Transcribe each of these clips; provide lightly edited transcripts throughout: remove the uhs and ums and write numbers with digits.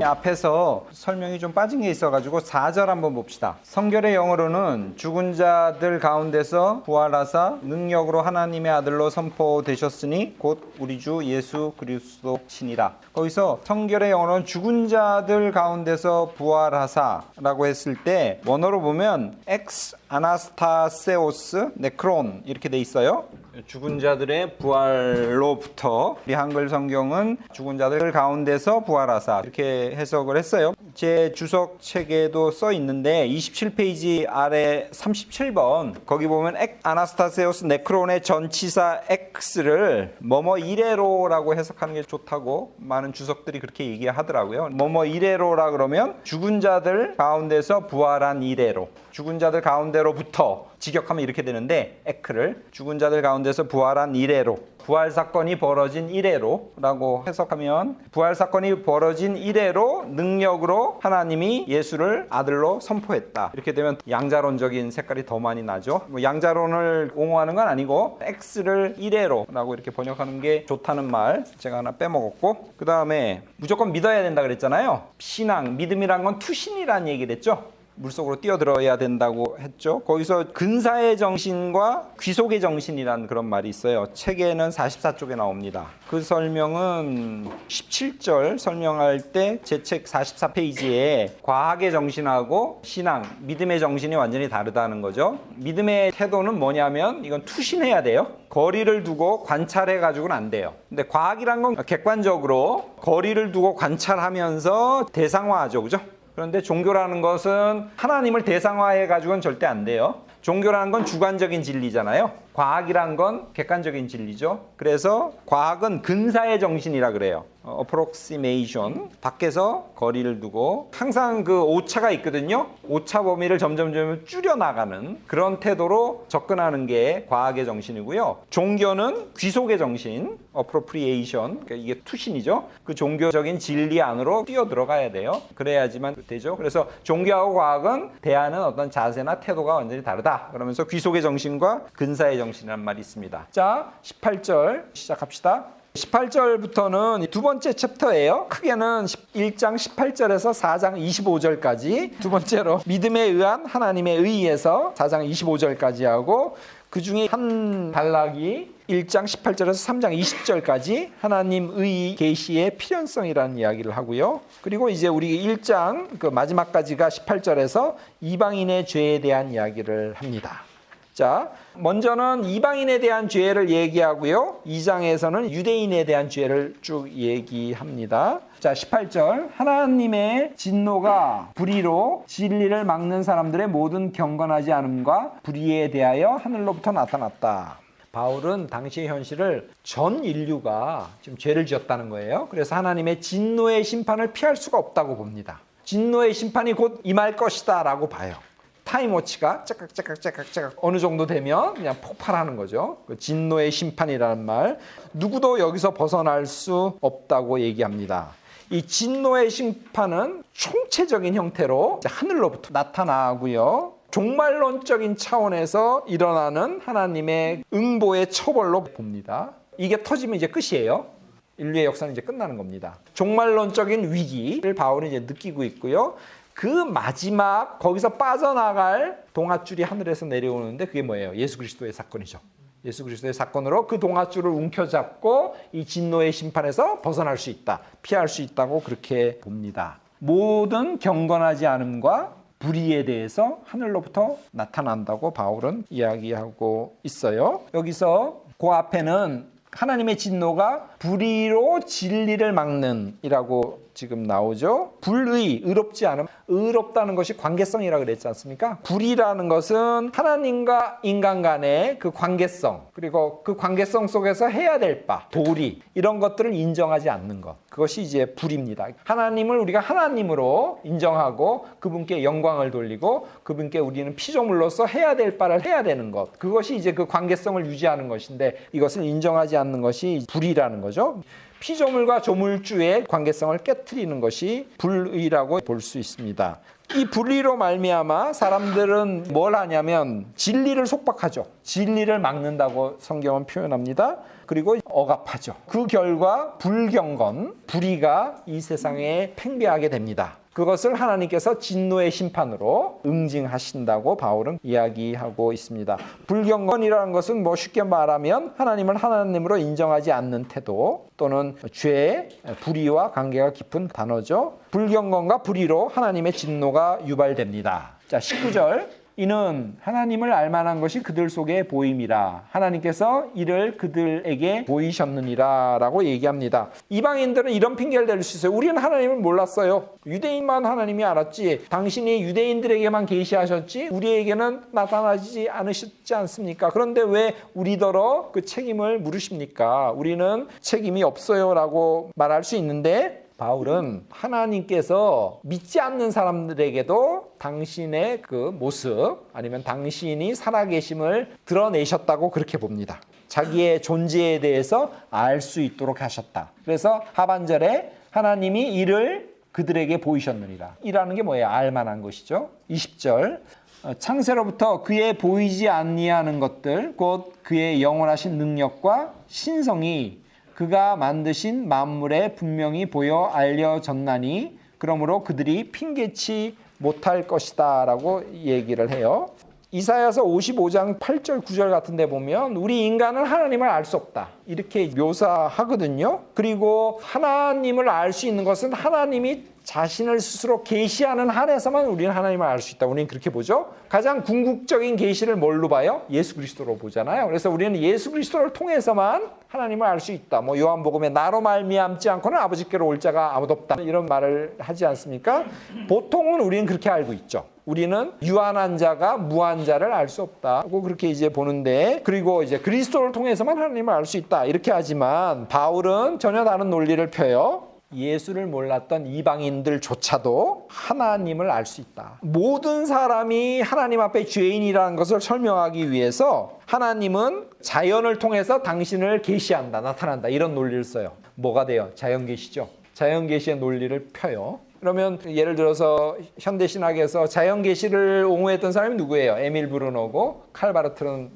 앞에서 설명이 좀 빠진 게 있어가지고 4절 한번 봅시다. 성결의 영어로는 죽은 자들 가운데서 부활하사 능력으로 하나님의 아들로 선포되셨으니 곧 우리 주 예수 그리스도시니라. 거기서 성결의 영어로는 죽은 자들 가운데서 부활하사라고 했을 때 원어로 보면 엑스 아나스타세오스 네크론 이렇게 돼 있어요. 죽은 자들의 부활로부터, 우리 한글 성경은 죽은 자들 가운데서 부활하사 이렇게 해석을 했어요. 제 주석 책에도 써 있는데 27페이지 아래 37번 거기 보면 아나스타세오스 네크론의 전치사 X를 뭐뭐 이래로라고 해석하는 게 좋다고 많은 주석들이 그렇게 얘기하더라고요. 뭐뭐 이래로라 그러면 죽은 자들 가운데서 부활한 이래로, 죽은 자들 가운데로부터 직역하면 이렇게 되는데 에크를 죽은 자들 가운데서 부활한 이래로, 부활 사건이 벌어진 이래로라고 해석하면 부활 사건이 벌어진 이래로 능력으로 하나님이 예수를 아들로 선포했다. 이렇게 되면 양자론적인 색깔이 더 많이 나죠. 양자론을 옹호하는 건 아니고 X를 이래로라고 이렇게 번역하는 게 좋다는 말 제가 하나 빼먹었고, 그 다음에 무조건 믿어야 된다 그랬잖아요. 신앙, 믿음이란 건 투신이라는 얘기를 했죠. 물속으로 뛰어들어야 된다고 했죠. 거기서 근사의 정신과 귀속의 정신이라는 그런 말이 있어요. 책에는 44쪽에 나옵니다. 그 설명은 17절 설명할 때 제 책 44페이지에 과학의 정신하고 신앙, 믿음의 정신이 완전히 다르다는 거죠. 믿음의 태도는 뭐냐면 이건 투신해야 돼요. 거리를 두고 관찰해 가지고는 안 돼요. 근데 과학이란 건 객관적으로 거리를 두고 관찰하면서 대상화하죠. 그죠? 그런데 종교라는 것은 하나님을 대상화해 가지고는 절대 안 돼요. 종교라는 건 주관적인 진리잖아요. 과학이란 건 객관적인 진리죠. 그래서 과학은 근사의 정신이라 그래요. approximation, 밖에서 거리를 두고 항상 그 오차가 있거든요. 오차 범위를 점점 줄여나가는 그런 태도로 접근하는 게 과학의 정신이고요. 종교는 귀속의 정신, appropriation, 그러니까 이게 투신이죠. 그 종교적인 진리 안으로 뛰어들어가야 돼요. 그래야지만 되죠. 그래서 종교하고 과학은 대하는 어떤 자세나 태도가 완전히 다르다. 그러면서 귀속의 정신과 근사의 정신이라는 말이 있습니다. 자, 18절 시작합시다. 18절부터는 두 번째 챕터예요. 크게는 1장 18절에서 4장 25절까지, 두 번째로 믿음에 의한 하나님의 의에서 4장 25절까지 하고, 그 중에 한 단락이 1장 18절에서 3장 20절까지 하나님 의 계시의 필연성이라는 이야기를 하고요. 그리고 이제 우리 1장 그 마지막까지가 18절에서 이방인의 죄에 대한 이야기를 합니다. 자, 먼저는 이방인에 대한 죄를 얘기하고요. 2장에서는 유대인에 대한 죄를 쭉 얘기합니다. 자, 18절. 하나님의 진노가 불의로 진리를 막는 사람들의 모든 경건하지 않음과 불의에 대하여 하늘로부터 나타났다. 바울은 당시의 현실을 전 인류가 지금 죄를 지었다는 거예요. 그래서 하나님의 진노의 심판을 피할 수가 없다고 봅니다. 진노의 심판이 곧 임할 것이다 라고 봐요. 타임워치가 째깍째깍 어느 정도 되면 그냥 폭발하는 거죠. 그 진노의 심판이라는 말, 누구도 여기서 벗어날 수 없다고 얘기합니다. 이 진노의 심판은 총체적인 형태로 하늘로부터 나타나고요. 종말론적인 차원에서 일어나는 하나님의 응보의 처벌로 봅니다. 이게 터지면 이제 끝이에요. 인류의 역사는 이제 끝나는 겁니다. 종말론적인 위기를 바울은 이제 느끼고 있고요. 그 마지막 거기서 빠져나갈 동아줄이 하늘에서 내려오는데 그게 뭐예요? 예수 그리스도의 사건이죠. 예수 그리스도의 사건으로 그 동아줄을 움켜잡고 이 진노의 심판에서 벗어날 수 있다, 피할 수 있다고 그렇게 봅니다. 모든 경건하지 않음과 불의에 대해서 하늘로부터 나타난다고 바울은 이야기하고 있어요. 여기서 그 앞에는 하나님의 진노가 불의로 진리를 막는 이라고 지금 나오죠. 불의, 의롭지 않음. 의롭다는 것이 관계성이라고 그랬지 않습니까? 불의라는 것은 하나님과 인간 간의 그 관계성, 그리고 그 관계성 속에서 해야 될 바, 도리, 이런 것들을 인정하지 않는 것. 그것이 이제 불입니다. 하나님을 우리가 하나님으로 인정하고 그분께 영광을 돌리고 그분께 우리는 피조물로서 해야 될 바를 해야 되는 것. 그것이 이제 그 관계성을 유지하는 것인데 이것을 인정하지 않는 것이 불의라는 거죠. 피조물과 조물주의 관계성을 깨트리는 것이 불의라고 볼 수 있습니다. 이 불의로 말미암아 사람들은 뭘 하냐면 진리를 속박하죠. 진리를 막는다고 성경은 표현합니다. 그리고 억압하죠. 그 결과 불경건, 불의가 이 세상에 팽배하게 됩니다. 그것을 하나님께서 진노의 심판으로 응징하신다고 바울은 이야기하고 있습니다. 불경건이라는 것은 뭐 쉽게 말하면 하나님을 하나님으로 인정하지 않는 태도 또는 죄의 불의와 관계가 깊은 단어죠. 불경건과 불의로 하나님의 진노가 유발됩니다. 자, 19절. 이는 하나님을 알만한 것이 그들 속에 보임이라 하나님께서 이를 그들에게 보이셨느니라 라고 얘기합니다. 이방인들은 이런 핑계를 댈 수 있어요. 우리는 하나님을 몰랐어요. 유대인만 하나님이 알았지. 당신이 유대인들에게만 계시하셨지 우리에게는 나타나지 않으셨지 않습니까? 그런데 왜 우리더러 그 책임을 물으십니까? 우리는 책임이 없어요 라고 말할 수 있는데 바울은 하나님께서 믿지 않는 사람들에게도 당신의 그 모습 아니면 당신이 살아계심을 드러내셨다고 그렇게 봅니다. 자기의 존재에 대해서 알 수 있도록 하셨다. 그래서 하반절에 하나님이 이를 그들에게 보이셨느니라. 이라는 게 뭐예요? 알만한 것이죠. 20절 창세로부터 그의 보이지 아니하는 것들 곧 그의 영원하신 능력과 신성이 그가 만드신 만물에 분명히 보여 알려졌나니 그러므로 그들이 핑계치 못할 것이다 라고 얘기를 해요. 이사야서 55장 8절 9절 같은 데 보면 우리 인간은 하나님을 알 수 없다 이렇게 묘사하거든요. 그리고 하나님을 알 수 있는 것은 하나님이 자신을 스스로 계시하는 한에서만 우리는 하나님을 알 수 있다. 우리는 그렇게 보죠. 가장 궁극적인 계시를 뭘로 봐요? 예수 그리스도로 보잖아요. 그래서 우리는 예수 그리스도를 통해서만 하나님을 알 수 있다. 뭐 요한복음에 나로 말미암지 않고는 아버지께로 올 자가 아무도 없다. 이런 말을 하지 않습니까? 보통은 우리는 그렇게 알고 있죠. 우리는 유한한 자가 무한 자를 알 수 없다고 그렇게 이제 보는데 그리고 이제 그리스도를 통해서만 하나님을 알 수 있다. 이렇게 하지만 바울은 전혀 다른 논리를 펴요. 예수를 몰랐던 이방인들조차도 하나님을 알 수 있다. 모든 사람이 하나님 앞에 죄인이라는 것을 설명하기 위해서 하나님은 자연을 통해서 당신을 계시한다, 나타난다 이런 논리를 써요. 뭐가 돼요? 자연계시죠. 자연계시의 논리를 펴요. 그러면 예를 들어서 현대신학에서 자연계시를 옹호했던 사람이 누구예요? 에밀 브루노고 칼바르트는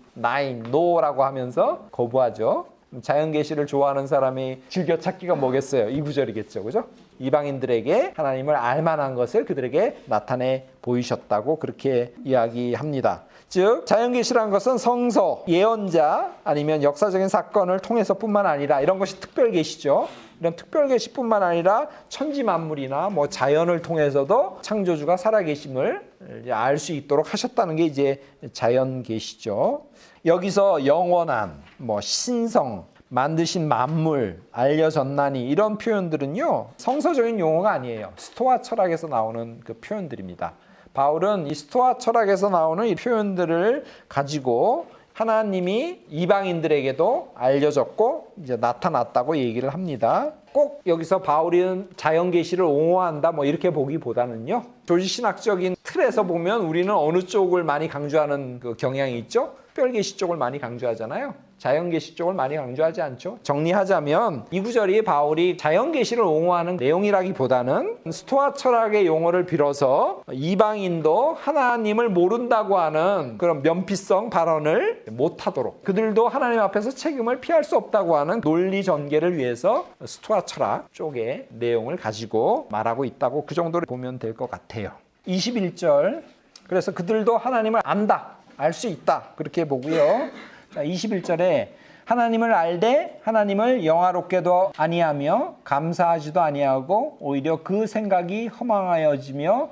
노라고 하면서 거부하죠. 자연계시를 좋아하는 사람이 즐겨찾기가 뭐겠어요? 이 구절이겠죠. 그죠? 이방인들에게 하나님을 알만한 것을 그들에게 나타내 보이셨다고 그렇게 이야기합니다. 즉 자연계시라는 것은 성서, 예언자 아니면 역사적인 사건을 통해서뿐만 아니라 이런 것이 특별계시죠. 이런 특별계시뿐만 아니라 천지만물이나 뭐 자연을 통해서도 창조주가 살아계심을 알 수 있도록 하셨다는 게 이제 자연계시죠. 여기서 영원한, 뭐 신성, 만드신 만물, 알려졌나니 이런 표현들은요 성서적인 용어가 아니에요. 스토아 철학에서 나오는 그 표현들입니다. 바울은 이 스토아 철학에서 나오는 이 표현들을 가지고 하나님이 이방인들에게도 알려졌고 이제 나타났다고 얘기를 합니다. 꼭 여기서 바울은 자연계시를 옹호한다 뭐 이렇게 보기보다는요 조지신학적인 틀에서 보면 우리는 어느 쪽을 많이 강조하는 그 경향이 있죠? 특별계시 쪽을 많이 강조하잖아요. 자연계시 쪽을 많이 강조하지 않죠. 정리하자면 이 구절이 바울이 자연계시를 옹호하는 내용이라기보다는 스토아 철학의 용어를 빌어서 이방인도 하나님을 모른다고 하는 그런 면피성 발언을 못하도록 그들도 하나님 앞에서 책임을 피할 수 없다고 하는 논리 전개를 위해서 스토아 철학 쪽의 내용을 가지고 말하고 있다고 그 정도로 보면 될 것 같아요. 21절 그래서 그들도 하나님을 안다. 알 수 있다. 그렇게 보고요. 자, 21절에 하나님을 알되 하나님을 영화롭게도 아니하며 감사하지도 아니하고 오히려 그 생각이 허망하여지며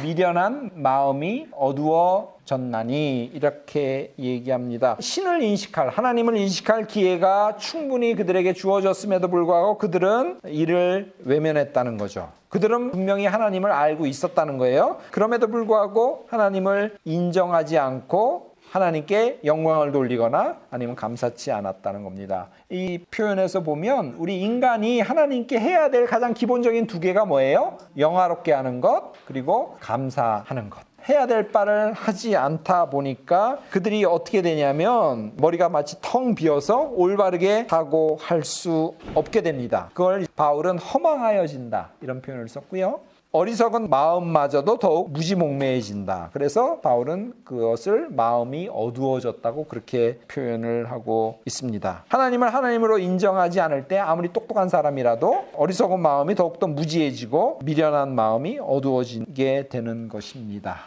미련한 마음이 어두워졌나니 이렇게 얘기합니다. 신을 인식할 하나님을 인식할 기회가 충분히 그들에게 주어졌음에도 불구하고 그들은 이를 외면했다는 거죠. 그들은 분명히 하나님을 알고 있었다는 거예요. 그럼에도 불구하고 하나님을 인정하지 않고 하나님께 영광을 돌리거나 아니면 감사치 않았다는 겁니다. 이 표현에서 보면 우리 인간이 하나님께 해야 될 가장 기본적인 두 개가 뭐예요? 영화롭게 하는 것 그리고 감사하는 것. 해야 될 바를 하지 않다 보니까 그들이 어떻게 되냐면 머리가 마치 텅 비어서 올바르게 사고할 수 없게 됩니다. 그걸 바울은 허망하여진다 이런 표현을 썼고요. 어리석은 마음마저도 더욱 무지몽매해진다. 그래서 바울은 그것을 마음이 어두워졌다고 그렇게 표현을 하고 있습니다. 하나님을 하나님으로 인정하지 않을 때 아무리 똑똑한 사람이라도 어리석은 마음이 더욱더 무지해지고 미련한 마음이 어두워지게 되는 것입니다.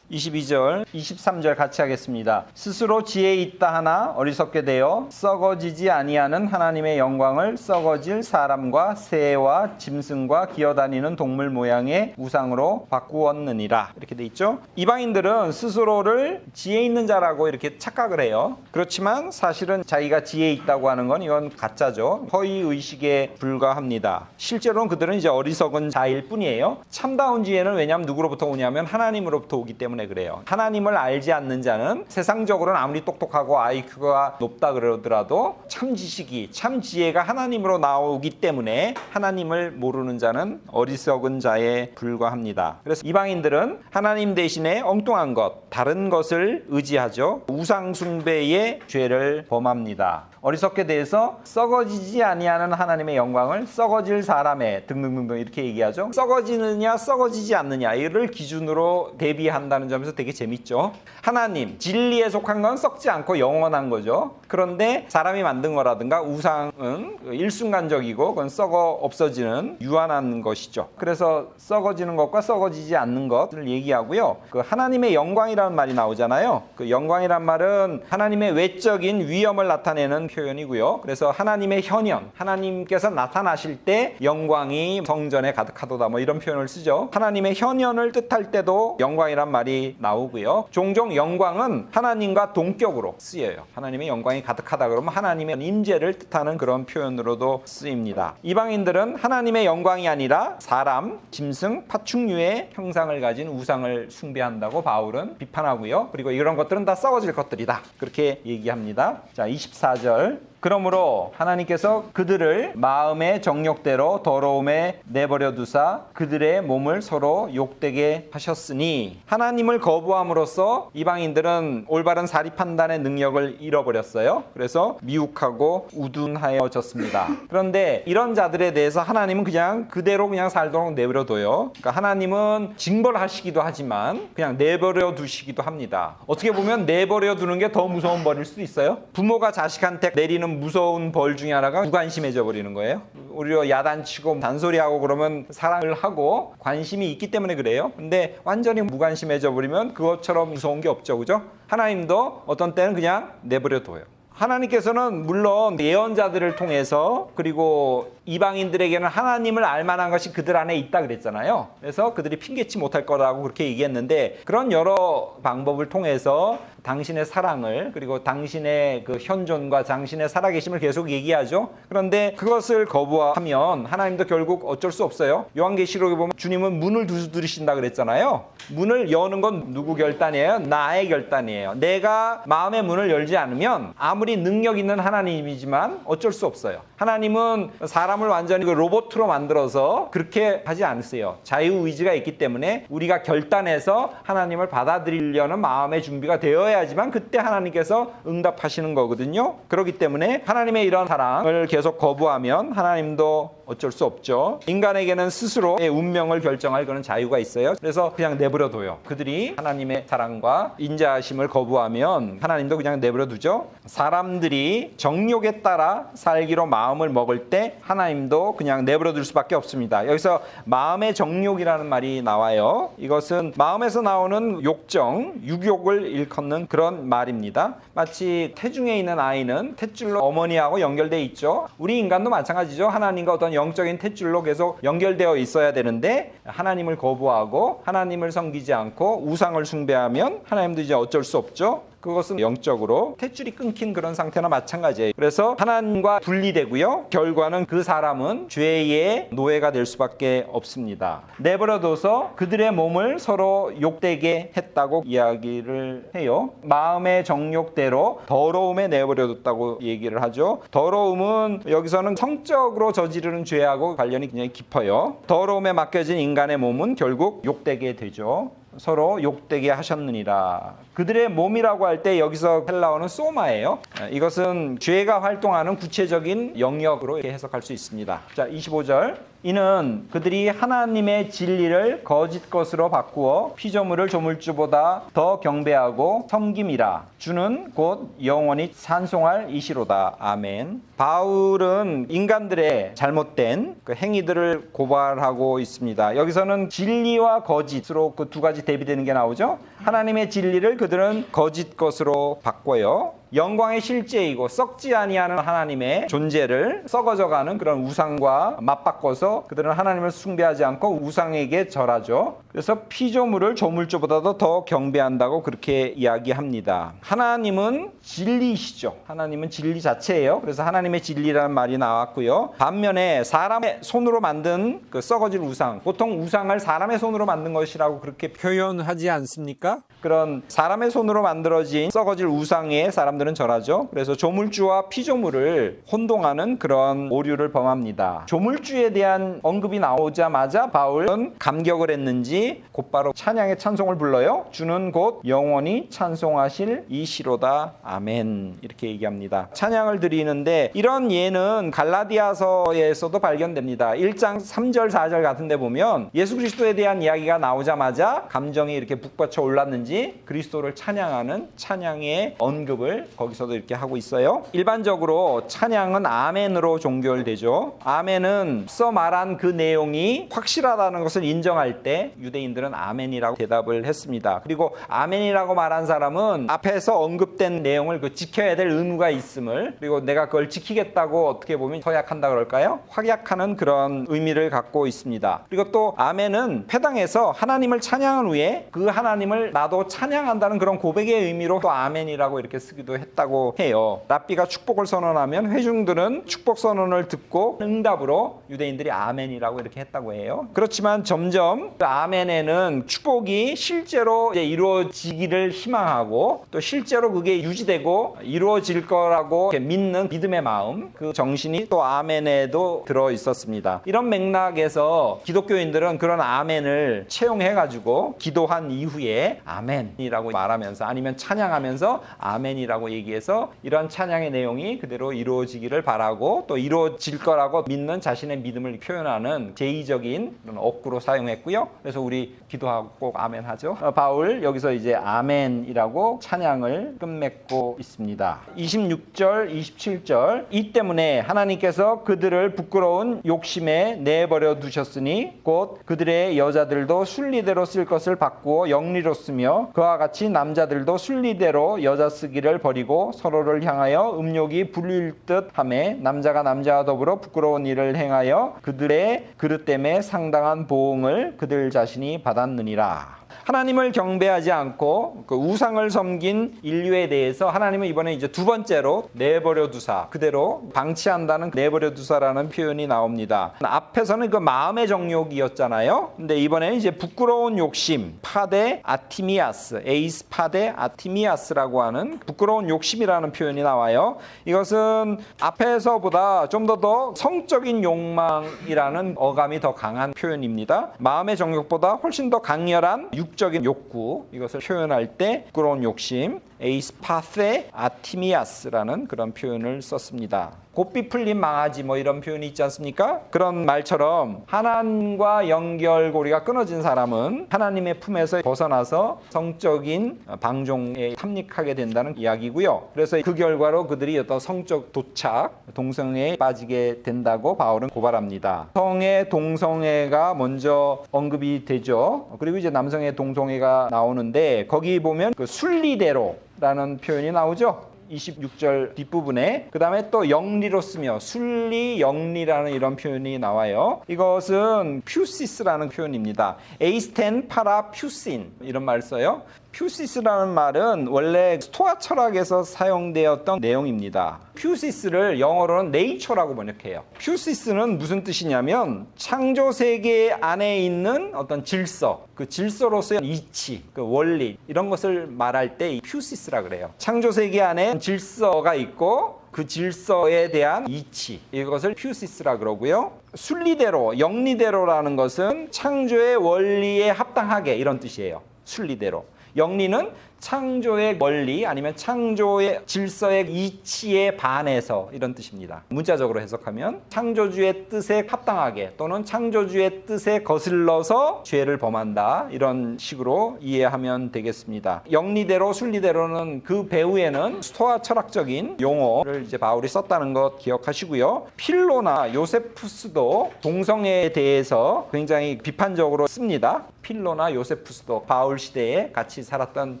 22절, 23절 같이 하겠습니다. 스스로 지혜 있다 하나 어리석게 되어 썩어지지 아니하는 하나님의 영광을 썩어질 사람과 새와 짐승과 기어다니는 동물 모양의 우상으로 바꾸었느니라. 이렇게 돼 있죠. 이방인들은 스스로를 지혜 있는 자라고 이렇게 착각을 해요. 그렇지만 사실은 자기가 지혜 있다고 하는 건 이건 가짜죠. 허위의식에 불과합니다. 실제로는 그들은 이제 어리석은 자일 뿐이에요. 참다운 지혜는 왜냐하면 누구로부터 오냐면 하나님으로부터 오기 때문에 그래요. 하나님을 알지 않는 자는 세상적으로는 아무리 똑똑하고 IQ가 높다 그러더라도 참 지식이, 참 지혜가 하나님으로 나오기 때문에 하나님을 모르는 자는 어리석은 자에 불과합니다. 그래서 이방인들은 하나님 대신에 엉뚱한 것, 다른 것을 의지하죠. 우상 숭배의 죄를 범합니다. 어리석게 대해서 썩어지지 아니하는 하나님의 영광을 썩어질 사람의 등등등등 이렇게 얘기하죠. 썩어지느냐 썩어지지 않느냐 이를 기준으로 대비한다는 점에서 되게 재밌죠. 하나님, 진리에 속한 건 썩지 않고 영원한 거죠. 그런데 사람이 만든 거라든가 우상은 일순간적이고 그건 썩어 없어지는 유한한 것이죠. 그래서 썩어지는 것과 썩어지지 않는 것을 얘기하고요. 그 하나님의 영광이라는 말이 나오잖아요. 그 영광이란 말은 하나님의 외적인 위엄을 나타내는 표현이고요. 그래서 하나님의 현현, 하나님께서 나타나실 때 영광이 성전에 가득하도다 뭐 이런 표현을 쓰죠. 하나님의 현현을 뜻할 때도 영광이란 말이 나오고요. 종종 영광은 하나님과 동격으로 쓰여요. 하나님의 영광이 가득하다 그러면 하나님의 임재를 뜻하는 그런 표현으로도 쓰입니다. 이방인들은 하나님의 영광이 아니라 사람, 짐승, 파충류의 형상을 가진 우상을 숭배한다고 바울은 비판하고요. 그리고 이런 것들은 다 썩어질 것들이다. 그렇게 얘기합니다. 자, 24절. 그러므로 하나님께서 그들을 마음의 정욕대로 더러움에 내버려 두사 그들의 몸을 서로 욕되게 하셨으니 하나님을 거부함으로써 이방인들은 올바른 사리 판단의 능력을 잃어버렸어요. 그래서 미혹하고 우둔하여졌습니다. 그런데 이런 자들에 대해서 하나님은 그냥 그대로 그냥 살도록 내버려 둬요. 그러니까 하나님은 징벌하시기도 하지만 그냥 내버려 두시기도 합니다. 어떻게 보면 내버려 두는 게 더 무서운 벌일 수도 있어요. 부모가 자식한테 내리는 무서운 벌 중에 하나가 무관심해져 버리는 거예요. 오히려 야단치고 잔소리하고 그러면 사랑을 하고 관심이 있기 때문에 그래요. 근데 완전히 무관심해져 버리면 그것처럼 무서운 게 없죠. 그죠? 하나님도 어떤 때는 그냥 내버려 둬요. 하나님께서는 물론 예언자들을 통해서 그리고 이방인들에게는 하나님을 알만한 것이 그들 안에 있다 그랬잖아요. 그래서 그들이 핑계치 못할 거라고 그렇게 얘기했는데 그런 여러 방법을 통해서 당신의 사랑을 그리고 당신의 그 현존과 당신의 살아계심을 계속 얘기하죠. 그런데 그것을 거부하면 하나님도 결국 어쩔 수 없어요. 요한계시록에 보면 주님은 문을 두드리신다 그랬잖아요. 문을 여는 건 누구 결단이에요? 나의 결단이에요. 내가 마음의 문을 열지 않으면 아무리 능력 있는 하나님이지만 어쩔 수 없어요. 하나님은 사람을 완전히 그 로봇으로 만들어서 그렇게 하지 않으세요. 자유의지가 있기 때문에 우리가 결단해서 하나님을 받아들이려는 마음의 준비가 되어야지만 그때 하나님께서 응답하시는 거거든요. 그렇기 때문에 하나님의 이런 사랑을 계속 거부하면 하나님도 어쩔 수 없죠. 인간에게는 스스로의 운명을 결정할 그런 자유가 있어요. 그래서 그냥 내버려 둬요. 그들이 하나님의 사랑과 인자하심을 거부하면 하나님도 그냥 내버려 두죠. 사람들이 정욕에 따라 살기로 마음을 먹을 때 하나님도 그냥 내버려 둘 수밖에 없습니다. 여기서 마음의 정욕이라는 말이 나와요. 이것은 마음에서 나오는 욕정, 육욕을 일컫는 그런 말입니다. 마치 태중에 있는 아이는 탯줄로 어머니하고 연결되어 있죠. 우리 인간도 마찬가지죠. 하나님과 어떤 영적인 탯줄로 계속 연결되어 있어야 되는데 하나님을 거부하고 하나님을 섬기지 않고 우상을 숭배하면 하나님도 이제 어쩔 수 없죠. 그것은 영적으로 탯줄이 끊긴 그런 상태나 마찬가지예요. 그래서 하나님과 분리되고요. 결과는 그 사람은 죄의 노예가 될 수밖에 없습니다. 내버려둬서 그들의 몸을 서로 욕되게 했다고 이야기를 해요. 마음의 정욕대로 더러움에 내버려뒀다고 얘기를 하죠. 더러움은 여기서는 성적으로 저지르는 죄하고 관련이 굉장히 깊어요. 더러움에 맡겨진 인간의 몸은 결국 욕되게 되죠. 서로 욕되게 하셨느니라. 그들의 몸이라고 할 때 여기서 헬라어는 소마예요. 이것은 죄가 활동하는 구체적인 영역으로 이렇게 해석할 수 있습니다. 자, 25절. 이는 그들이 하나님의 진리를 거짓 것으로 바꾸어 피조물을 조물주보다 더 경배하고 섬김이라. 주는 곧 영원히 찬송할 이시로다. 아멘. 바울은 인간들의 잘못된 그 행위들을 고발하고 있습니다. 여기서는 진리와 거짓으로 그 두 가지 대비되는 게 나오죠. 하나님의 진리를 그들은 거짓 것으로 바꿔요. 영광의 실제이고 썩지 아니하는 하나님의 존재를 썩어져가는 그런 우상과 맞바꿔서 그들은 하나님을 숭배하지 않고 우상에게 절하죠. 그래서 피조물을 조물주보다도 더 경배한다고 그렇게 이야기합니다. 하나님은 진리이시죠. 하나님은 진리 자체예요. 그래서 하나님의 진리라는 말이 나왔고요. 반면에 사람의 손으로 만든 그 썩어질 우상, 보통 우상을 사람의 손으로 만든 것이라고 그렇게 표현하지 않습니까? 그런 사람의 손으로 만들어진 썩어질 우상에 사람들은 절하죠. 그래서 조물주와 피조물을 혼동하는 그런 오류를 범합니다. 조물주에 대한 언급이 나오자마자 바울은 감격을 했는지 곧바로 찬양의 찬송을 불러요. 주는 곧 영원히 찬송하실 이시로다. 아멘. 이렇게 얘기합니다. 찬양을 드리는데 이런 예는 갈라디아서에서도 발견됩니다. 1장 3절 4절 같은 데 보면 예수 그리스도에 대한 이야기가 나오자마자 감정이 이렇게 북받쳐 올랐는지 그리스도를 찬양하는 찬양의 언급을 거기서도 이렇게 하고 있어요. 일반적으로 찬양은 아멘으로 종결되죠. 아멘은 앞서 말한 그 내용이 확실하다는 것을 인정할 때 유대인들은 아멘이라고 대답을 했습니다. 그리고 아멘이라고 말한 사람은 앞에서 언급된 내용을 지켜야 될 의무가 있음을, 그리고 내가 그걸 지키겠다고 어떻게 보면 서약한다 그럴까요? 확약하는 그런 의미를 갖고 있습니다. 그리고 또 아멘은 회당에서 하나님을 찬양한 후에 그 하나님을 나도 찬양한다는 그런 고백의 의미로 또 아멘이라고 이렇게 쓰기도 했다고 해요. 랍비가 축복을 선언하면 회중들은 축복 선언을 듣고 응답으로 유대인들이 아멘이라고 이렇게 했다고 해요. 그렇지만 점점 그 아멘에는 축복이 실제로 이제 이루어지기를 희망하고 또 실제로 그게 유지되고 이루어질 거라고 믿는 믿음의 마음, 그 정신이 또 아멘에도 들어 있었습니다. 이런 맥락에서 기독교인들은 그런 아멘을 채용해가지고 기도한 이후에 아멘이라고 말하면서 아니면 찬양하면서 아멘이라고 얘기해서 이런 찬양의 내용이 그대로 이루어지기를 바라고 또 이루어질 거라고 믿는 자신의 믿음을 표현하는 제의적인 그런 어구로 사용했고요. 그래서 우리 기도하고 꼭 아멘 하죠. 바울 여기서 이제 아멘이라고 찬양을 끝맺고 있습니다. 26절 27절. 이 때문에 하나님께서 그들을 부끄러운 욕심에 내버려 두셨으니 곧 그들의 여자들도 순리대로 쓸 것을 바꾸어 영리로 쓰며 그와 같이 남자들도 순리대로 여자 쓰기를 버리고 서로를 향하여 음욕이 불릴 듯 하매 남자가 남자와 더불어 부끄러운 일을 행하여 그들의 그릇 때문에 상당한 보응을 그들 자신이 받았느니라. 하나님을 경배하지 않고 그 우상을 섬긴 인류에 대해서 하나님은 이번에 이제 두 번째로 내버려 두사, 그대로 방치한다는 내버려 두사라는 표현이 나옵니다. 앞에서는 그 마음의 정욕이었잖아요. 근데 이번에 이제 부끄러운 욕심, 파데 아티미아스, 에이스 파데 아티미아스라고 하는 부끄러운 욕심이라는 표현이 나와요. 이것은 앞에서보다 좀 더 성적인 욕망이라는 어감이 더 강한 표현입니다. 마음의 정욕보다 훨씬 더 강렬한 적인 욕구, 이것을 표현할 때 부끄러운 욕심, 에이스파세 아티미아스라는 그런 표현을 썼습니다. 곱비 풀린 망아지 뭐 이런 표현이 있지 않습니까? 그런 말처럼 하나님과 연결고리가 끊어진 사람은 하나님의 품에서 벗어나서 성적인 방종에 탐닉하게 된다는 이야기고요. 그래서 그 결과로 그들이 어떤 성적 도착, 동성애에 빠지게 된다고 바울은 고발합니다. 성의 동성애가 먼저 언급이 되죠. 그리고 이제 남성의 동성애가 나오는데 거기 보면 그 순리대로라는 표현이 나오죠. 26절 뒷부분에 그 다음에 또 영리로 쓰며 순리 영리라는 이런 표현이 나와요. 이것은 퓨시스라는 표현입니다. 에이스텐 파라 퓨신 이런 말을 써요. 퓨시스라는 말은 원래 스토아 철학에서 사용되었던 내용입니다. 퓨시스를 영어로는 네이처라고 번역해요. 퓨시스는 무슨 뜻이냐면 창조 세계 안에 있는 어떤 질서, 그 질서로서의 이치, 그 원리 이런 것을 말할 때 퓨시스라 그래요. 창조 세계 안에 질서가 있고 그 질서에 대한 이치, 이것을 퓨시스라 그러고요. 순리대로, 영리대로라는 것은 창조의 원리에 합당하게 이런 뜻이에요. 순리대로. 영리는 창조의 원리 아니면 창조의 질서의 이치에 반해서 이런 뜻입니다. 문자적으로 해석하면 창조주의 뜻에 합당하게 또는 창조주의 뜻에 거슬러서 죄를 범한다 이런 식으로 이해하면 되겠습니다. 영리대로 순리대로는 그 배후에는 스토아 철학적인 용어를 이제 바울이 썼다는 것 기억하시고요. 필로나 요세푸스도 동성애에 대해서 굉장히 비판적으로 씁니다. 필로나 요세푸스도 바울 시대에 같이 살았던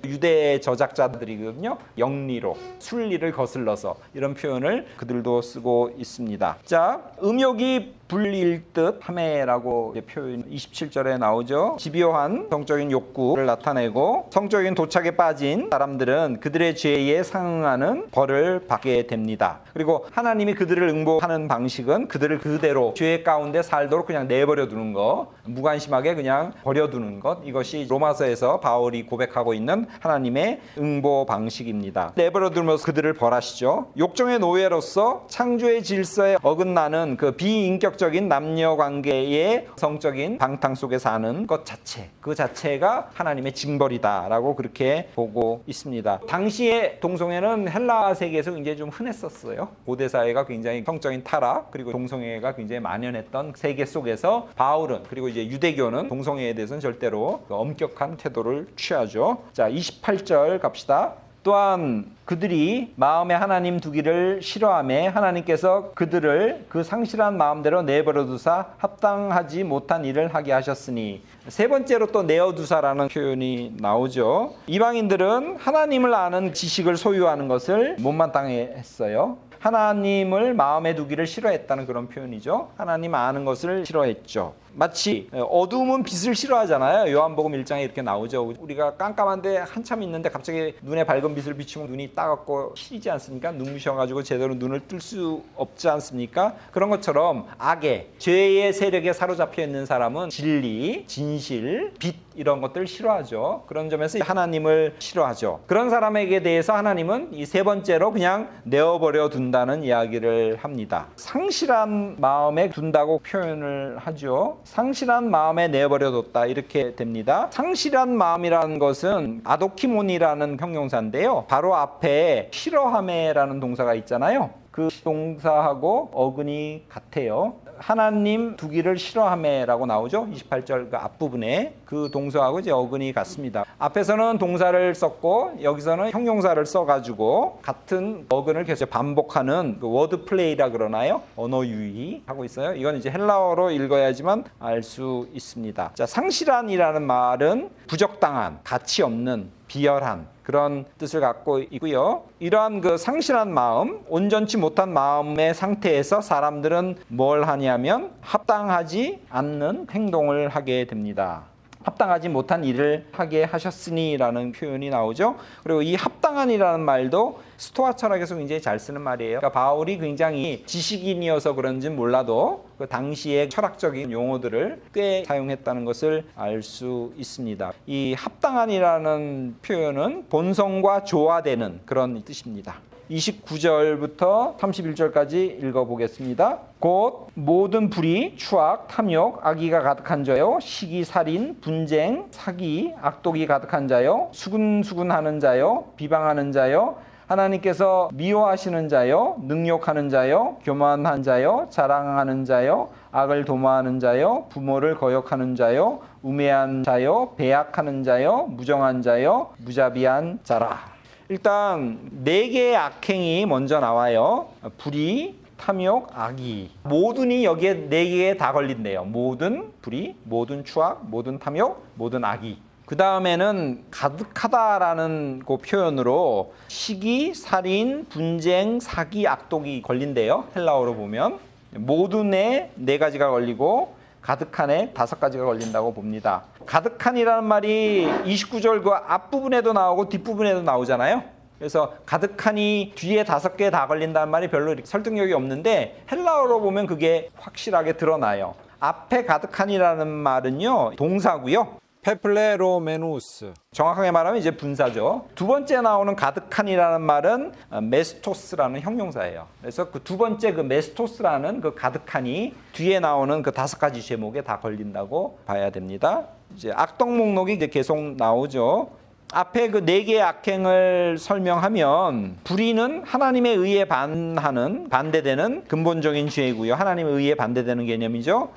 유대 저작자들이거든요. 영리로 순리를 거슬러서 이런 표현을 그들도 쓰고 있습니다. 자, 음욕이 불일 듯 하매라고 표현 27절에 나오죠. 집요한 성적인 욕구를 나타내고 성적인 도착에 빠진 사람들은 그들의 죄에 상응하는 벌을 받게 됩니다. 그리고 하나님이 그들을 응보하는 방식은 그들을 그대로 죄 가운데 살도록 그냥 내버려 두는 거, 무관심하게 그냥 버려두는 것, 이것이 로마서에서 바울이 고백하고 있는 하나님의 응보 방식입니다. 내버려 두면서 그들을 벌하시죠. 욕정의 노예로서 창조의 질서에 어긋나는 그 비인격적인 남녀 관계의 성적인 방탕 속에 사는 것 자체, 그 자체가 하나님의 징벌이다라고 그렇게 보고 있습니다. 당시의 동성애는 헬라 세계에서 굉장히 좀 흔했었어요. 고대 사회가 굉장히 성적인 타락 그리고 동성애가 굉장히 만연했던 세계 속에서 바울은 그리고 이제 유대교는 동성애에 대해서는 절대로 엄격한 태도를 취하죠. 자, 28절 갑시다. 또한 그들이 마음에 하나님 두기를 싫어하며 하나님께서 그들을 그 상실한 마음대로 내버려 두사 합당하지 못한 일을 하게 하셨으니, 세 번째로 또 내어두사라는 표현이 나오죠. 이방인들은 하나님을 아는 지식을 소유하는 것을 못마땅해 했어요. 하나님을 마음에 두기를 싫어했다는 그런 표현이죠. 하나님 아는 것을 싫어했죠. 마치 어두움은 빛을 싫어하잖아요. 요한복음 1장에 이렇게 나오죠. 우리가 깜깜한데 한참 있는데 갑자기 눈에 밝은 빛을 비추면 눈이 따갑고 시리지 않습니까? 눈부셔가지고 제대로 눈을 뜰 수 없지 않습니까? 그런 것처럼 악의, 죄의 세력에 사로잡혀 있는 사람은 진리, 진실, 빛 이런 것들을 싫어하죠. 그런 점에서 하나님을 싫어하죠. 그런 사람에게 대해서 하나님은 이 세 번째로 그냥 내어버려 둔다는 이야기를 합니다. 상실한 마음에 둔다고 표현을 하죠. 상실한 마음에 내버려뒀다 이렇게 됩니다. 상실한 마음이라는 것은 아도키몬이라는 형용사인데요. 바로 앞에 싫어함에라는 동사가 있잖아요. 그 동사하고 어근이 같아요. 하나님 두기를 싫어함에라고 나오죠. 28절 그 앞부분에 그 동사하고 이제 어근이 같습니다. 앞에서는 동사를 썼고 여기서는 형용사를 써가지고 같은 어근을 계속 반복하는 그 워드 플레이라 그러나요? 언어 유희 하고 있어요. 이건 이제 헬라어로 읽어야지만 알 수 있습니다. 자, 상실한이라는 말은 부적당한, 가치 없는, 비열한 그런 뜻을 갖고 있고요. 이러한 그 상실한 마음, 온전치 못한 마음의 상태에서 사람들은 뭘 하냐면 합당하지 않는 행동을 하게 됩니다. 합당하지 못한 일을 하게 하셨으니라는 표현이 나오죠. 그리고 이 합당한이라는 말도 스토아 철학에서 굉장히 잘 쓰는 말이에요. 그러니까 바울이 굉장히 지식인이어서 그런지는 몰라도 그 당시의 철학적인 용어들을 꽤 사용했다는 것을 알 수 있습니다. 이 합당한이라는 표현은 본성과 조화되는 그런 뜻입니다. 29절부터 31절까지 읽어보겠습니다. 곧 모든 불의, 추악, 탐욕, 악의가 가득한 자요, 시기, 살인, 분쟁, 사기, 악독이 가득한 자요, 수군수군하는 자요, 비방하는 자요, 하나님께서 미워하시는 자요, 능욕하는 자요, 교만한 자요, 자랑하는 자요, 악을 도모하는 자요, 부모를 거역하는 자요, 우매한 자요, 배약하는 자요, 무정한 자요, 무자비한 자라. 일단 4개의 악행이 먼저 나와요. 불의, 탐욕, 악의. 모든이 여기에 4개에 다 걸린대요. 모든 불의, 모든 추악, 모든 탐욕, 모든 악의. 그 다음에는 가득하다라는 그 표현으로 시기, 살인, 분쟁, 사기, 악독이 걸린대요. 헬라어로 보면 모든에 4가지가 걸리고 가득한에 5가지가 걸린다고 봅니다. 가득한이라는 말이 29절 그 앞부분에도 나오고 뒷부분에도 나오잖아요. 그래서 가득한이 뒤에 5개 다 걸린다는 말이 별로 설득력이 없는데 헬라어로 보면 그게 확실하게 드러나요. 앞에 가득한이라는 말은요, 동사고요. 페플레로메누스. 정확하게 말하면 이제 분사죠. 두 번째 나오는 가득한이라는 말은 메스토스라는 형용사예요. 그래서 그 두 번째 그 메스토스라는 그 가득한이 뒤에 나오는 그 5가지 제목에 다 걸린다고 봐야 됩니다. 이제 악덕 목록이 이제 계속 나오죠. 앞에 그 4개의 악행을 설명하면 불의는 하나님에 의해 반대되는 근본적인 죄이고요. 하나님에 의해 반대되는 개념이죠.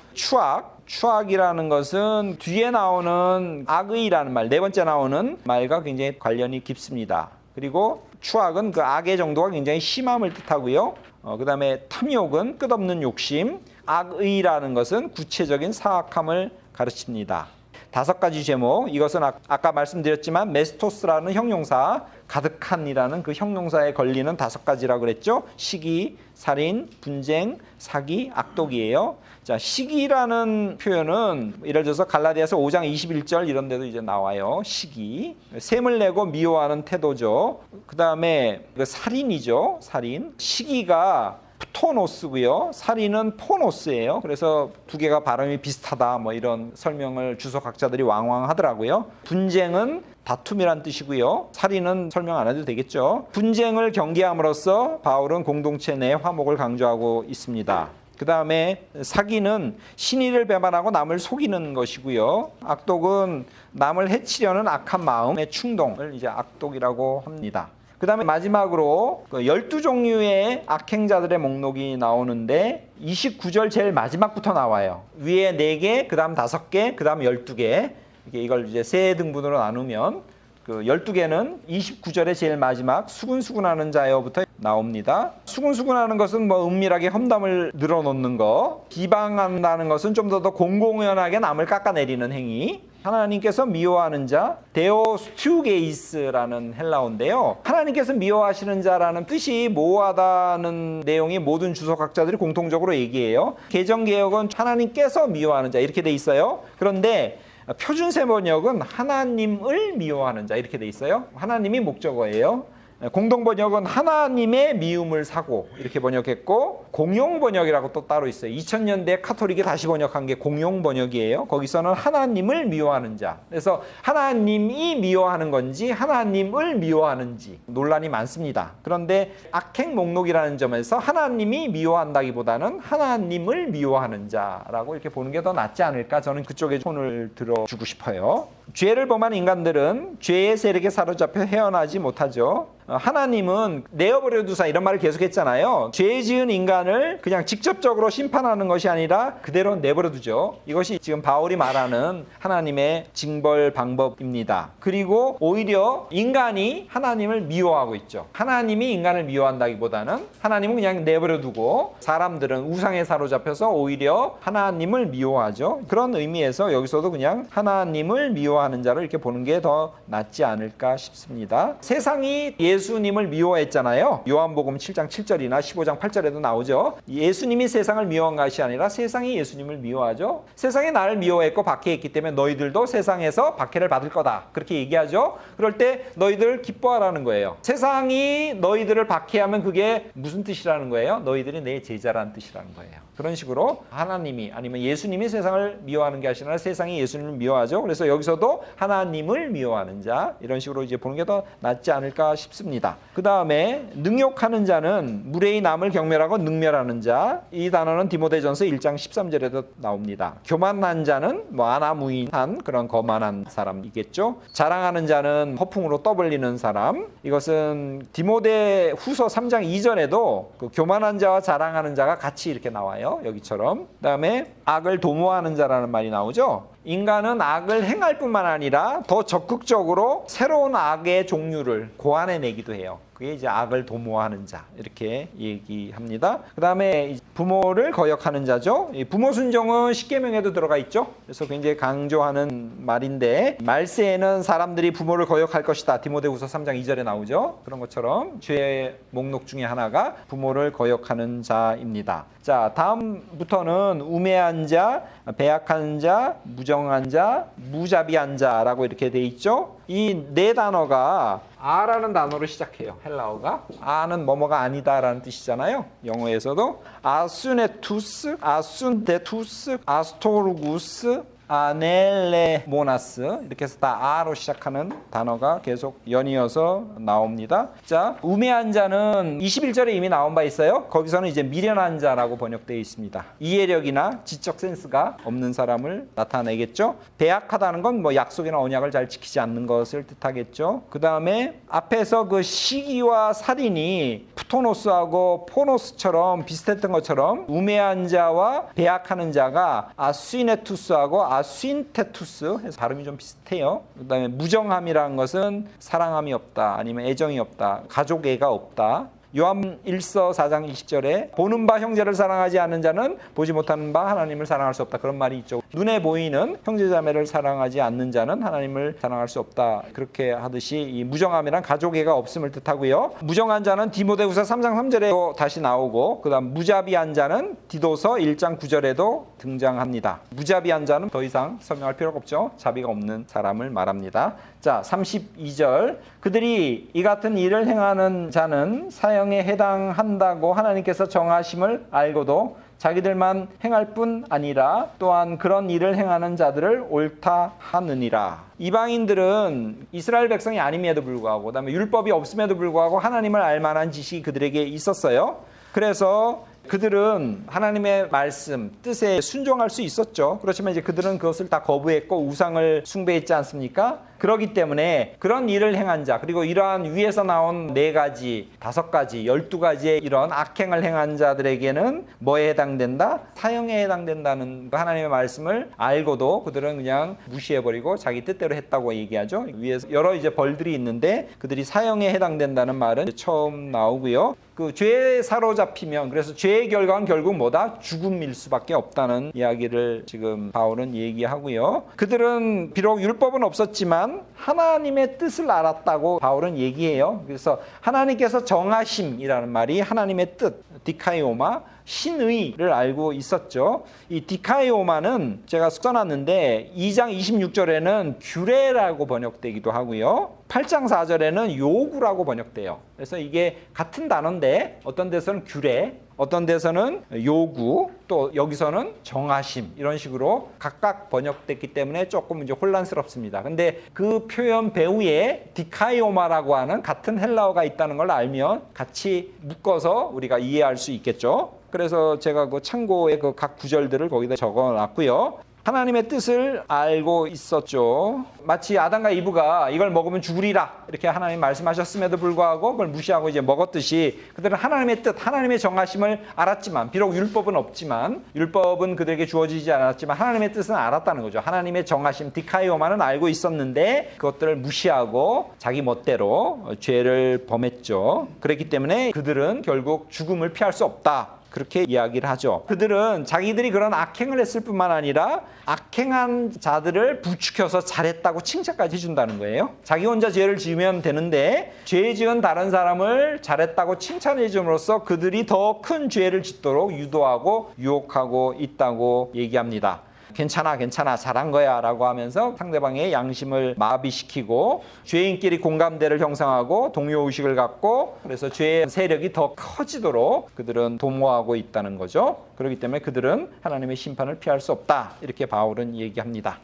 추악이라는 것은 뒤에 나오는 악의라는 말, 4번째 나오는 말과 굉장히 관련이 깊습니다. 그리고 추악은 그 악의 정도가 굉장히 심함을 뜻하고요. 그 다음에 탐욕은 끝없는 욕심, 악의라는 것은 구체적인 사악함을 가르칩니다. 5가지 제목, 이것은 아까 말씀드렸지만 메스토스라는 형용사, 가득한이라는 그 형용사에 걸리는 5가지라고 그랬죠. 시기, 살인, 분쟁, 사기, 악독이에요. 자, 시기라는 표현은 예를 들어서 갈라디아서 5장 21절 이런 데도 이제 나와요. 시기. 셈을 내고 미워하는 태도죠. 그 다음에 살인이죠. 살인. 시기가 프토노스고요. 살인은 포노스예요. 그래서 2개가 발음이 비슷하다 뭐 이런 설명을 주석학자들이 왕왕하더라고요. 분쟁은 다툼이란 뜻이고요. 살인은 설명 안 해도 되겠죠. 분쟁을 경계함으로써 바울은 공동체 내 화목을 강조하고 있습니다. 그 다음에 사기는 신의를 배반하고 남을 속이는 것이고요. 악독은 남을 해치려는 악한 마음의 충동을 이제 악독이라고 합니다. 그 다음에 마지막으로 12종류의 악행자들의 목록이 나오는데 29절 제일 마지막부터 나와요. 위에 4개, 그 다음 5개, 그 다음 12개. 이걸 이제 3등분으로 나누면 그 12개는 29절의 제일 마지막 수군수군하는 자여부터 나옵니다. 수군수군하는 것은 뭐 은밀하게 험담을 늘어놓는 거, 비방한다는 것은 좀 더 공공연하게 남을 깎아내리는 행위, 하나님께서 미워하는 자, 데오스튜게이스라는 헬라어인데요. 하나님께서 미워하시는 자라는 뜻이 모호하다는 내용이 모든 주석학자들이 공통적으로 얘기해요. 개정개혁은 하나님께서 미워하는 자 이렇게 돼 있어요. 그런데 표준세 번역은 하나님을 미워하는 자 이렇게 돼 있어요. 하나님이 목적어예요. 공동 번역은 하나님의 미움을 사고 이렇게 번역했고, 공용 번역이라고 또 따로 있어요. 2000년대 카톨릭이 다시 번역한 게 공용 번역이에요. 거기서는 하나님을 미워하는 자. 그래서 하나님이 미워하는 건지 하나님을 미워하는지 논란이 많습니다. 그런데 악행 목록이라는 점에서 하나님이 미워한다기보다는 하나님을 미워하는 자라고 이렇게 보는 게 더 낫지 않을까, 저는 그쪽에 손을 들어주고 싶어요. 죄를 범한 인간들은 죄의 세력에 사로잡혀 헤어나지 못하죠. 하나님은 내어버려 두사 이런 말을 계속했잖아요. 죄 지은 인간을 그냥 직접적으로 심판하는 것이 아니라 그대로 내버려 두죠. 이것이 지금 바울이 말하는 하나님의 징벌 방법입니다. 그리고 오히려 인간이 하나님을 미워하고 있죠. 하나님이 인간을 미워한다기보다는 하나님은 그냥 내버려 두고 사람들은 우상에 사로잡혀서 오히려 하나님을 미워하죠. 그런 의미에서 여기서도 그냥 하나님을 미워하는 자를 이렇게 보는 게 더 낫지 않을까 싶습니다. 세상이 예수님을 미워했잖아요. 요한복음 7장 7절이나 15장 8절에도 나오죠. 예수님이 세상을 미워한 것이 아니라 세상이 예수님을 미워하죠. 세상이 나를 미워했고 박해했기 때문에 너희들도 세상에서 박해를 받을 거다, 그렇게 얘기하죠. 그럴 때 너희들 기뻐하라는 거예요. 세상이 너희들을 박해하면 그게 무슨 뜻이라는 거예요? 너희들이 내 제자라는 뜻이라는 거예요. 그런 식으로 하나님이 아니면 예수님이 세상을 미워하는 게 아니라 세상이 예수님을 미워하죠. 그래서 여기서도 하나님을 미워하는 자, 이런 식으로 이제 보는 게 더 낫지 않을까 싶습니다. 그 다음에 능욕하는 자는 무례히 남을 경멸하고 능멸하는 자, 이 단어는 디모데전서 1장 13절에도 나옵니다. 교만한 자는 뭐 아나무인한 그런 거만한 사람이겠죠. 자랑하는 자는 허풍으로 떠벌리는 사람, 이것은 디모데 후서 3장 2절에도 그 교만한 자와 자랑하는 자가 같이 이렇게 나와요. 여기처럼. 그 다음에 악을 도모하는 자라는 말이 나오죠. 인간은 악을 행할 뿐만 아니라 더 적극적으로 새로운 악의 종류를 고안해내기도 해요. 그게 이제 악을 도모하는 자, 이렇게 얘기합니다. 그 다음에 부모를 거역하는 자죠. 부모 순종은 십계명에도 들어가 있죠. 그래서 굉장히 강조하는 말인데, 말세에는 사람들이 부모를 거역할 것이다, 디모데후서 3장 2절에 나오죠. 그런 것처럼 죄의 목록 중에 하나가 부모를 거역하는 자입니다. 자, 다음부터는 우매한 자, 배악한 자, 무정한 자, 무자비한 자라고 이렇게 돼 있죠. 이 4단어가 아라는 단어로 시작해요. 헬라어가 아는 뭐뭐가 아니다라는 뜻이잖아요. 영어에서도 아순에투스, 아순데투스, 아스토르구스, 아넬레모나스 이렇게 해서 다 아로 시작하는 단어가 계속 연이어서 나옵니다. 자, 우매한 자는 21절에 이미 나온 바 있어요. 거기서는 이제 미련한 자라고 번역되어 있습니다. 이해력이나 지적 센스가 없는 사람을 나타내겠죠. 배약하다는 건 뭐 약속이나 언약을 잘 지키지 않는 것을 뜻하겠죠. 그 다음에 앞에서 그 시기와 살인이 푸토노스하고 포노스처럼 비슷했던 것처럼 우매한 자와 배약하는 자가 아스위네투스하고 아스윈테투스 해서 발음이 좀 비슷해요. 그 다음에 무정함이라는 것은 사랑함이 없다, 아니면 애정이 없다, 가족애가 없다. 요한 1서 4장 20절에 보는 바 형제를 사랑하지 않는 자는 보지 못하는 바 하나님을 사랑할 수 없다, 그런 말이 있죠. 눈에 보이는 형제자매를 사랑하지 않는 자는 하나님을 사랑할 수 없다, 그렇게 하듯이 이 무정함이란 가족애가 없음을 뜻하고요. 무정한 자는 디모데후서 3장 3절에도 다시 나오고, 그 다음 무자비한 자는 디도서 1장 9절에도 등장합니다. 무자비한 자는 더 이상 설명할 필요가 없죠. 자비가 없는 사람을 말합니다. 자, 32절, 그들이 이 같은 일을 행하는 자는 사형에 해당한다고 하나님께서 정하심을 알고도 자기들만 행할 뿐 아니라 또한 그런 일을 행하는 자들을 옳다 하느니라. 이방인들은 이스라엘 백성이 아님에도 불구하고, 그다음에 율법이 없음에도 불구하고 하나님을 알 만한 지식이 그들에게 있었어요. 그래서 그들은 하나님의 말씀, 뜻에 순종할 수 있었죠. 그렇지만 이제 그들은 그것을 다 거부했고 우상을 숭배했지 않습니까? 그렇기 때문에 그런 일을 행한 자, 그리고 이러한 위에서 나온 4가지, 5가지, 12가지의 이런 악행을 행한 자들에게는 뭐에 해당된다? 사형에 해당된다는 하나님의 말씀을 알고도 그들은 그냥 무시해버리고 자기 뜻대로 했다고 얘기하죠. 위에서 여러 이제 벌들이 있는데 그들이 사형에 해당된다는 말은 처음 나오고요. 그 죄에 사로잡히면, 그래서 죄의 결과는 결국 뭐다? 죽음일 수밖에 없다는 이야기를 지금 바울은 얘기하고요. 그들은 비록 율법은 없었지만 하나님의 뜻을 알았다고 바울은 얘기해요. 그래서 하나님께서 정하심이라는 말이 하나님의 뜻, 디카이오마, 신의를 알고 있었죠. 이 디카이오마는 제가 써놨는데 2장 26절에는 규례라고 번역되기도 하고요. 8장 4절에는 요구라고 번역돼요. 그래서 이게 같은 단어인데 어떤 데서는 규례, 어떤 데서는 요구, 또 여기서는 정하심, 이런 식으로 각각 번역됐기 때문에 조금 이제 혼란스럽습니다. 근데 그 표현 배후에 디카이오마라고 하는 같은 헬라어가 있다는 걸 알면 같이 묶어서 우리가 이해할 수 있겠죠. 그래서 제가 그 참고의 그 각 구절들을 거기다 적어 놨고요. 하나님의 뜻을 알고 있었죠. 마치 아담과 이브가 이걸 먹으면 죽으리라 이렇게 하나님 말씀하셨음에도 불구하고 그걸 무시하고 이제 먹었듯이 그들은 하나님의 뜻, 하나님의 정하심을 알았지만, 비록 율법은 없지만, 율법은 그들에게 주어지지 않았지만 하나님의 뜻은 알았다는 거죠. 하나님의 정하심, 디카이오마는 알고 있었는데 그것들을 무시하고 자기 멋대로 죄를 범했죠. 그렇기 때문에 그들은 결국 죽음을 피할 수 없다, 그렇게 이야기를 하죠. 그들은 자기들이 그런 악행을 했을 뿐만 아니라 악행한 자들을 부추겨서 잘했다고 칭찬까지 해준다는 거예요. 자기 혼자 죄를 지으면 되는데 죄 지은 다른 사람을 잘했다고 칭찬해 줌으로써 그들이 더 큰 죄를 짓도록 유도하고 유혹하고 있다고 얘기합니다. 괜찮아, 괜찮아, 잘한 거야 라고 하면서 상대방의 양심을 마비시키고 죄인끼리 공감대를 형성하고 동요의식을 갖고, 그래서 죄의 세력이 더 커지도록 그들은 도모하고 있다는 거죠. 그렇기 때문에 그들은 하나님의 심판을 피할 수 없다, 이렇게 바울은 얘기합니다.